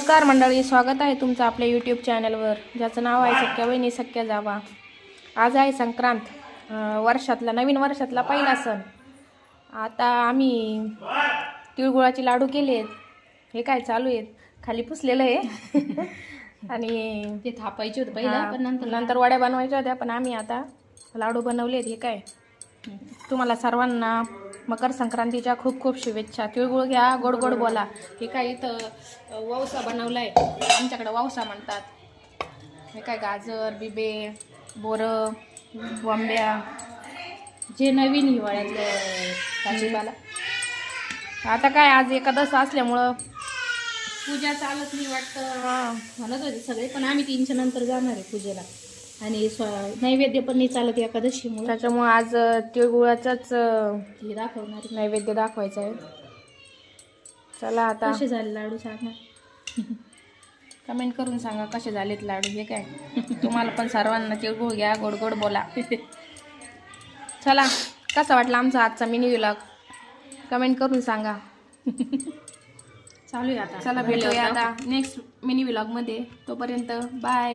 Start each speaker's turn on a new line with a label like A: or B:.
A: नमस्कार मंडळी, स्वागत आहे तुमचं आपल्या यूट्यूब चॅनलवर, ज्याचं नाव आहे सख्या वहिनी सख्या जावा. आज आहे संक्रांत, नवीन वर्षातला पहिला सण. आता आम्ही तिळगुळाचे लाडू केले आहेत. हे काय चालू आहेत, खाली पुसलेलं आहे आणि
B: ते थापायचे होते पहिला, पण
A: नंतर वड्या बनवायच्या होत्या, पण आम्ही आता लाडू बनवलेत. हे काय, तुम्हाला सर्वांना मकर संक्रांतीच्या खूप खूप शुभेच्छा. तिळगुळ घ्या, गोड गोड बोला. हे काय, इथं ववसा बनवलाय, आमच्याकडे ववसा म्हणतात. हे काय, गाजर, बिबे, बोरं, वंब्या,
B: जे नवीन हिवाळ्यातलं भाजीपाला.
A: आता काय, आज एकादश असल्यामुळं
B: पूजा चालत नाही वाटतं म्हणत होते सगळे, पण आम्ही 3च्या नंतर जाणार आहे पूजेला. आणि नैवेद्य पण नाही चालत एकादशीमुळे,
A: त्याच्यामुळं आज तिळगुळाचाच
B: हे दाखवणार.
A: नैवेद्य दाखवायचा आहे. चला आता
B: कसे झाले लाडू सांगा,
A: कमेंट करून सांगा कसे झालेत लाडू. हे काय, तुम्हाला पण सर्वांना तिळगुळ घ्या, गोड गोड बोला. चला, कसा वाटला आमचा आजचा मिनी व्लॉग, कमेंट करून सांगा.
B: चालू आहे आता.
A: चला, भेटूया आता नेक्स्ट मिनी व्लॉगमध्ये. तोपर्यंत बाय.